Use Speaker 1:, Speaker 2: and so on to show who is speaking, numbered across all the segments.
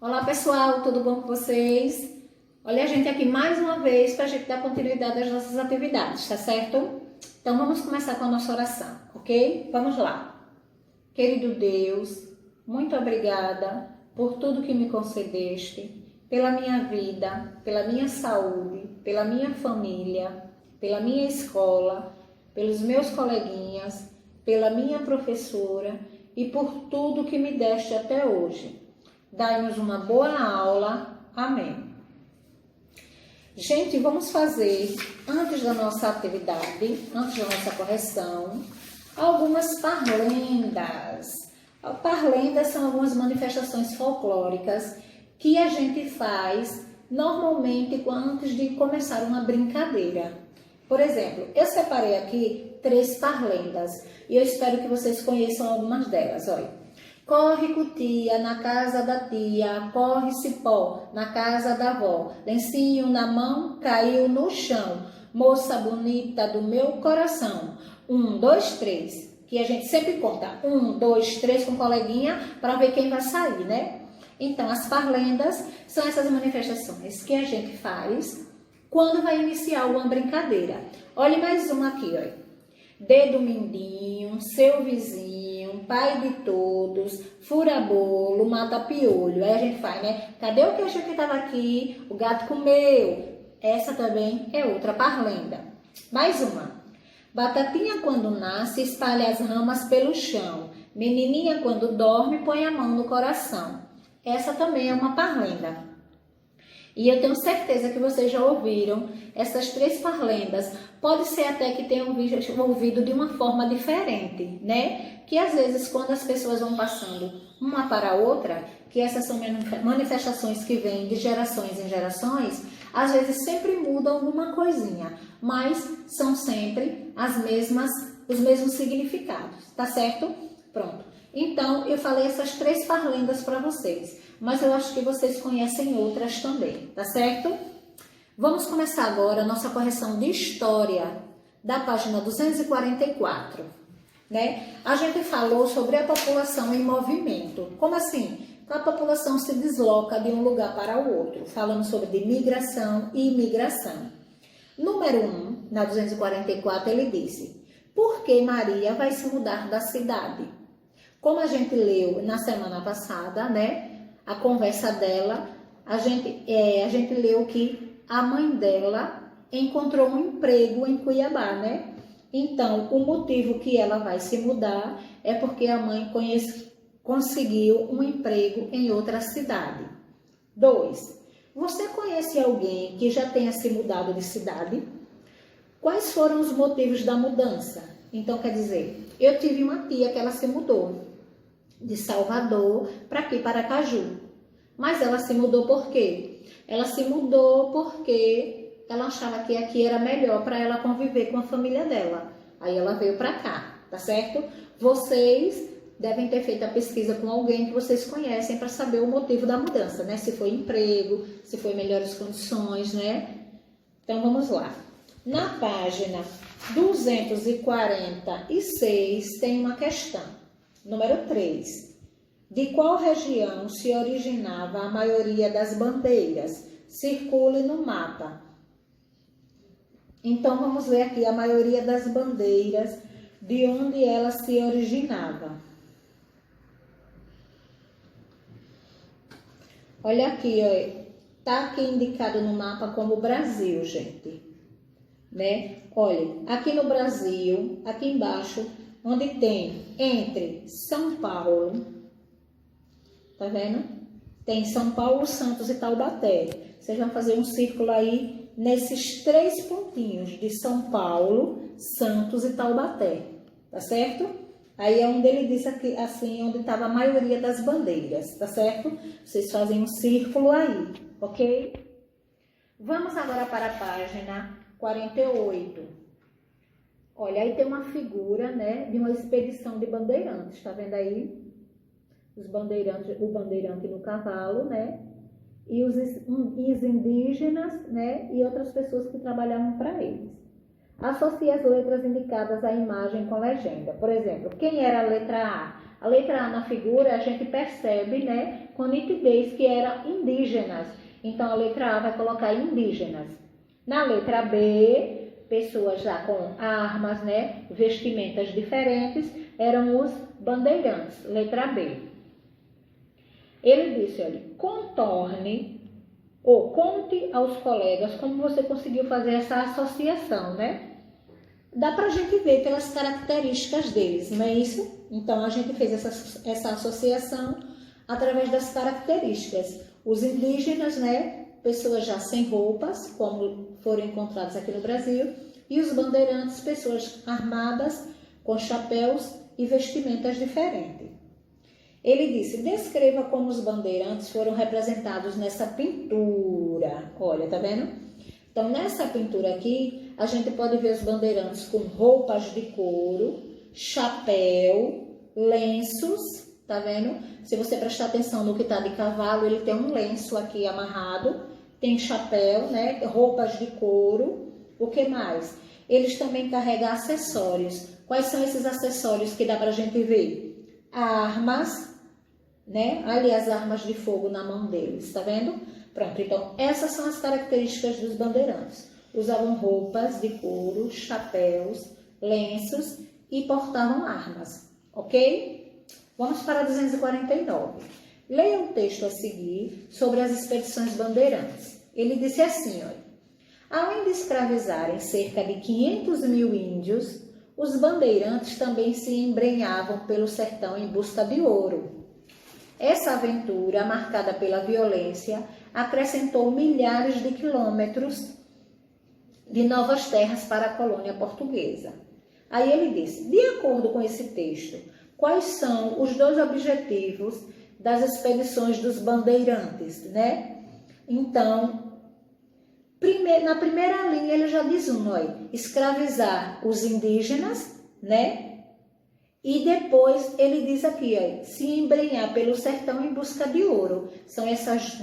Speaker 1: Olá pessoal, tudo bom com vocês? Olha a gente aqui mais uma vez para a gente dar continuidade às nossas atividades, tá certo? Então vamos começar com a nossa oração, ok? Vamos lá. Querido Deus, muito obrigada por tudo que me concedeste, pela minha vida, pela minha saúde, pela minha família, pela minha escola, pelos meus coleguinhas, pela minha professora e por tudo que me deste até hoje. Dai-nos uma boa aula. Amém. Gente, vamos fazer, antes da nossa atividade, antes da nossa correção, algumas parlendas. Parlendas são algumas manifestações folclóricas que a gente faz normalmente antes de começar uma brincadeira. Por exemplo, eu separei aqui 3 parlendas e eu espero que vocês conheçam algumas delas. Olha. Corre cutia na casa da tia, corre cipó na casa da avó, lencinho na mão caiu no chão, moça bonita do meu coração. 1, 2, 3, que a gente sempre conta 1, 2, 3 com coleguinha para ver quem vai sair, né? Então, as parlendas são essas manifestações que a gente faz quando vai iniciar uma brincadeira. Olha mais uma aqui, ó. Dedo mindinho, seu vizinho, pai de todos, fura bolo, mata piolho. Aí a gente faz, né? Cadê o queijo que estava aqui? O gato comeu. Essa também é outra parlenda. Mais uma. Batatinha quando nasce, espalha as ramas pelo chão. Menininha quando dorme, põe a mão no coração. Essa também é uma parlenda. E eu tenho certeza que vocês já ouviram essas 3 parlendas. Pode ser até que tenham ouvido de uma forma diferente, né? Que às vezes quando as pessoas vão passando uma para a outra, que essas são manifestações que vêm de gerações em gerações, às vezes sempre mudam alguma coisinha, mas são sempre os mesmos significados, tá certo? Pronto. Então, eu falei essas 3 parlendas para vocês, mas eu acho que vocês conhecem outras também, tá certo? Vamos começar agora a nossa correção de história da página 244, né? A gente falou sobre a população em movimento. Como assim? A população se desloca de um lugar para o outro. Falamos sobre migração e imigração. Número 1, na 244, ele disse: por que Maria vai se mudar da cidade? Como a gente leu na semana passada, né? A conversa dela, a gente leu que a mãe dela encontrou um emprego em Cuiabá, né? Então, o motivo que ela vai se mudar é porque a mãe conseguiu um emprego em outra cidade. 2. Você conhece alguém que já tenha se mudado de cidade? Quais foram os motivos da mudança? Então, quer dizer, eu tive uma tia que ela se mudou de Salvador para aqui, para Aracaju. Mas ela se mudou por quê? Ela se mudou porque ela achava que aqui era melhor para ela conviver com a família dela. Aí ela veio para cá, tá certo? Vocês devem ter feito a pesquisa com alguém que vocês conhecem para saber o motivo da mudança, né? Se foi emprego, se foi melhores condições, né? Então vamos lá. Na página 246 tem uma questão. Número 3. De qual região se originava a maioria das bandeiras? Circule no mapa. Então, vamos ver aqui a maioria das bandeiras, de onde ela se originava. Olha aqui, está aqui indicado no mapa como Brasil, gente. Né? Olha, aqui no Brasil, aqui embaixo, onde tem entre São Paulo, tá vendo? Tem São Paulo, Santos e Taubaté. Vocês vão fazer um círculo aí nesses 3 pontinhos de São Paulo, Santos e Taubaté, tá certo? Aí é onde ele disse aqui, assim, onde estava a maioria das bandeiras, tá certo? Vocês fazem um círculo aí, ok? Vamos agora para a página 48. Olha, aí tem uma figura, né, de uma expedição de bandeirantes, tá vendo aí? Os bandeirantes, o bandeirante no cavalo, né? E os indígenas, né, e outras pessoas que trabalhavam para eles. Associe as letras indicadas à imagem com legenda. Por exemplo, quem era a letra A? A letra A na figura a gente percebe, né, com nitidez que eram indígenas. Então a letra A vai colocar indígenas. Na letra B, pessoas já com armas, né, vestimentas diferentes, eram os bandeirantes. Letra B. Ele disse, olha, contorne ou conte aos colegas como você conseguiu fazer essa associação, né? Dá pra gente ver pelas características deles, não é isso? Então, a gente fez essa associação através das características. Os indígenas, né? Pessoas já sem roupas, como foram encontrados aqui no Brasil. E os bandeirantes, pessoas armadas, com chapéus e vestimentas diferentes. Ele disse, descreva como os bandeirantes foram representados nessa pintura. Olha, tá vendo? Então, nessa pintura aqui, a gente pode ver os bandeirantes com roupas de couro, chapéu, lenços, tá vendo? Se você prestar atenção no que tá de cavalo, ele tem um lenço aqui amarrado, tem chapéu, né? Roupas de couro. O que mais? Eles também carregam acessórios. Quais são esses acessórios que dá pra gente ver? Armas, né? Ali as armas de fogo na mão deles, tá vendo? Pronto, então essas são as características dos bandeirantes. Usavam roupas de couro, chapéus, lenços e portavam armas, ok? Vamos para 249. Leia o texto a seguir sobre as expedições bandeirantes. Ele disse assim, olha, além de escravizarem cerca de 500 mil índios, os bandeirantes também se embrenhavam pelo sertão em busca de ouro. Essa aventura, marcada pela violência, acrescentou milhares de quilômetros de novas terras para a colônia portuguesa. Aí ele disse, de acordo com esse texto, quais são os dois objetivos das expedições dos bandeirantes, né? Então, na primeira linha ele já diz escravizar os indígenas, né? E depois ele diz aqui, se embrenhar pelo sertão em busca de ouro. São esses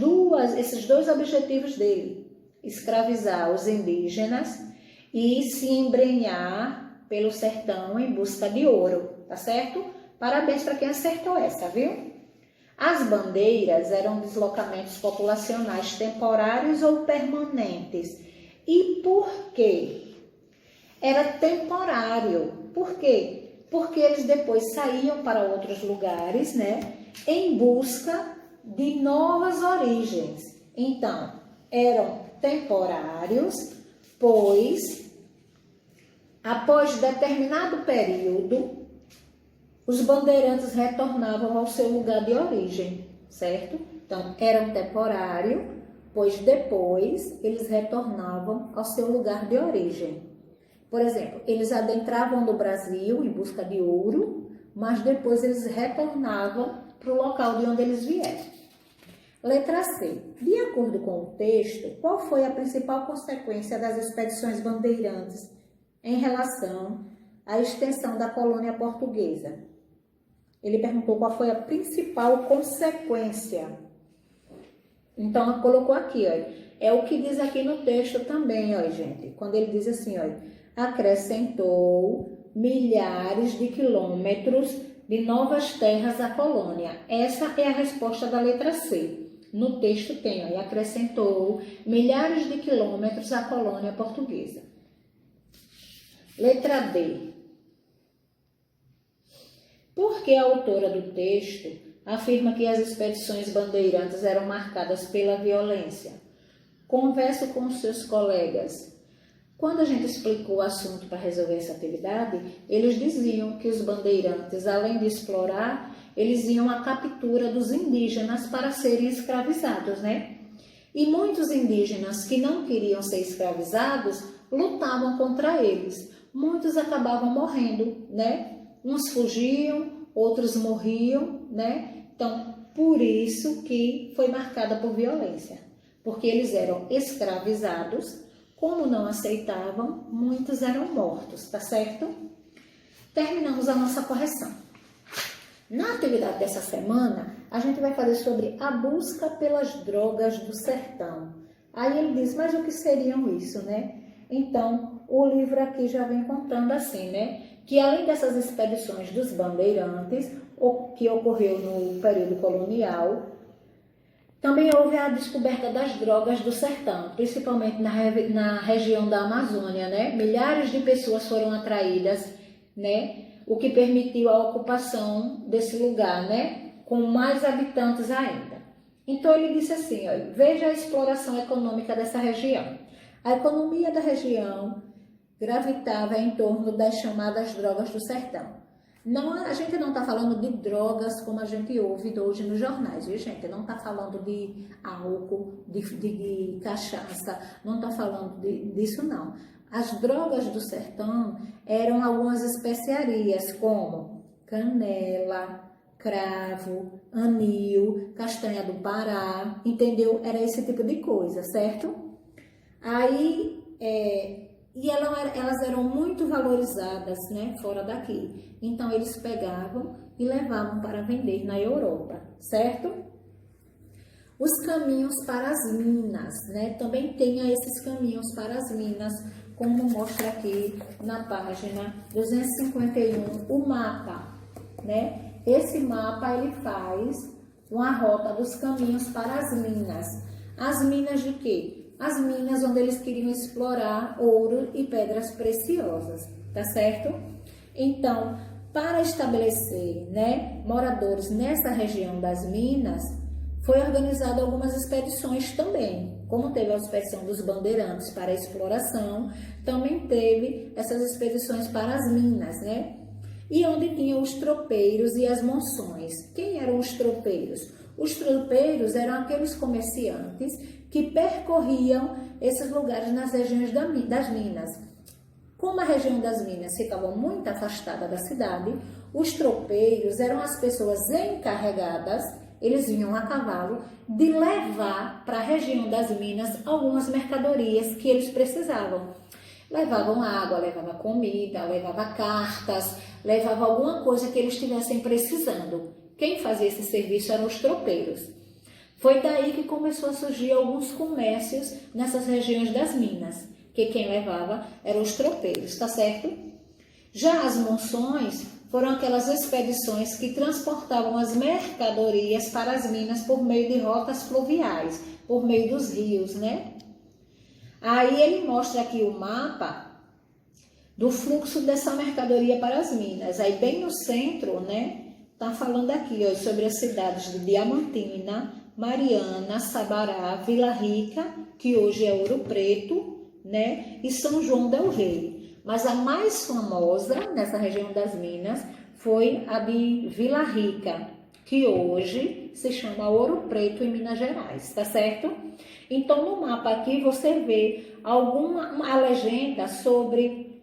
Speaker 1: dois objetivos dele. Escravizar os indígenas e se embrenhar pelo sertão em busca de ouro, tá certo? Parabéns para quem acertou essa, viu? As bandeiras eram deslocamentos populacionais temporários ou permanentes. E por quê? Era temporário. Por quê? Porque eles depois saíam para outros lugares, né, em busca de novas origens. Então, eram temporários, pois, após determinado período, os bandeirantes retornavam ao seu lugar de origem, certo? Então, eram temporários, pois depois eles retornavam ao seu lugar de origem. Por exemplo, eles adentravam no Brasil em busca de ouro, mas depois eles retornavam para o local de onde eles vieram. Letra C. De acordo com o texto, qual foi a principal consequência das expedições bandeirantes em relação à extensão da colônia portuguesa? Ele perguntou qual foi a principal consequência. Então, colocou aqui, é o que diz aqui no texto também, gente. Quando ele diz assim, acrescentou milhares de quilômetros de novas terras à colônia. Essa é a resposta da letra C. No texto tem, acrescentou milhares de quilômetros à colônia portuguesa. Letra D. Por que a autora do texto afirma que as expedições bandeirantes eram marcadas pela violência? Converse com os seus colegas. Quando a gente explicou o assunto para resolver essa atividade, eles diziam que os bandeirantes, além de explorar, eles iam à captura dos indígenas para serem escravizados, né? E muitos indígenas que não queriam ser escravizados lutavam contra eles. Muitos acabavam morrendo, né? Uns fugiam, outros morriam, né? Então, por isso que foi marcada por violência. Porque eles eram escravizados. Como não aceitavam, muitos eram mortos, tá certo? Terminamos a nossa correção. Na atividade dessa semana, a gente vai fazer sobre a busca pelas drogas do sertão. Aí ele diz, mas o que seriam isso, né? Então, o livro aqui já vem contando assim, né? que além dessas expedições dos bandeirantes, que ocorreu no período colonial, também houve a descoberta das drogas do sertão, principalmente na região da Amazônia, né? Milhares de pessoas foram atraídas, né? O que permitiu a ocupação desse lugar, né? Com mais habitantes ainda. Então ele disse assim, ó, veja a exploração econômica dessa região. A economia da região gravitava em torno das chamadas drogas do sertão. Não, a gente não está falando de drogas como a gente ouve hoje nos jornais, viu, gente? Não está falando de álcool, de cachaça, não está falando disso, não. As drogas do sertão eram algumas especiarias, como canela, cravo, anil, castanha do Pará, entendeu? Era esse tipo de coisa, certo? Aí, elas eram muito valorizadas, né, fora daqui. Então, eles pegavam e levavam para vender na Europa, certo? Os caminhos para as minas, né? Também tem esses caminhos para as minas, como mostra aqui na página 251, o mapa, né? Esse mapa, ele faz uma rota dos caminhos para as minas. As minas de quê? As minas onde eles queriam explorar ouro e pedras preciosas, tá certo? Então, para estabelecer, né, moradores nessa região das minas, foi organizado algumas expedições também. Como teve a expedição dos bandeirantes para a exploração, também teve essas expedições para as minas, né? E onde tinham os tropeiros e as monções. Quem eram os tropeiros? Os tropeiros eram aqueles comerciantes que percorriam esses lugares nas regiões das minas. Como a região das minas ficava muito afastada da cidade, os tropeiros eram as pessoas encarregadas, eles vinham a cavalo, de levar para a região das minas algumas mercadorias que eles precisavam. Levavam água, levavam comida, levavam cartas, levavam alguma coisa que eles estivessem precisando. Quem fazia esse serviço eram os tropeiros. Foi daí que começou a surgir alguns comércios nessas regiões das minas, que quem levava eram os tropeiros, tá certo? Já as monções foram aquelas expedições que transportavam as mercadorias para as minas por meio de rotas fluviais, por meio dos rios, né? Aí ele mostra aqui o mapa do fluxo dessa mercadoria para as minas. Aí bem no centro, né, tá falando aqui, ó, sobre as cidades de Diamantina, Mariana, Sabará, Vila Rica, que hoje é Ouro Preto, né, e São João del Rei. Mas a mais famosa nessa região das minas foi a de Vila Rica, que hoje se chama Ouro Preto em Minas Gerais, tá certo? Então no mapa aqui você vê uma legenda sobre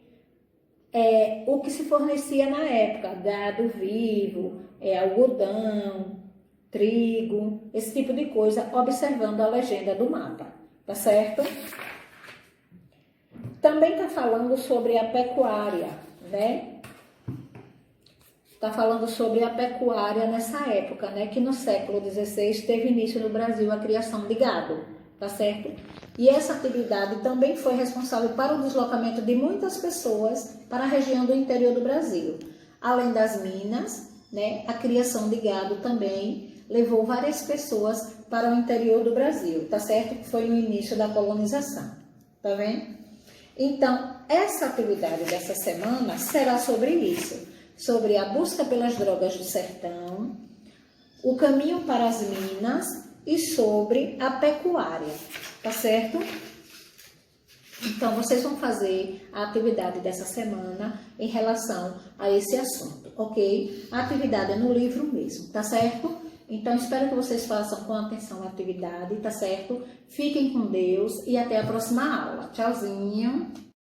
Speaker 1: o que se fornecia na época, gado vivo, algodão, trigo, esse tipo de coisa, observando a legenda do mapa, tá certo? Também está falando sobre a pecuária, né? Está falando sobre a pecuária nessa época, né? Que no século XVI teve início no Brasil a criação de gado, tá certo? E essa atividade também foi responsável para o deslocamento de muitas pessoas para a região do interior do Brasil. Além das minas, né? A criação de gado também levou várias pessoas para o interior do Brasil, tá certo? Que foi no início da colonização, tá vendo? Então, essa atividade dessa semana será sobre isso, sobre a busca pelas drogas do sertão, o caminho para as minas e sobre a pecuária, tá certo? Então, vocês vão fazer a atividade dessa semana em relação a esse assunto, ok? A atividade é no livro mesmo, tá certo? Então, espero que vocês façam com atenção a atividade, tá certo? Fiquem com Deus e até a próxima aula. Tchauzinho!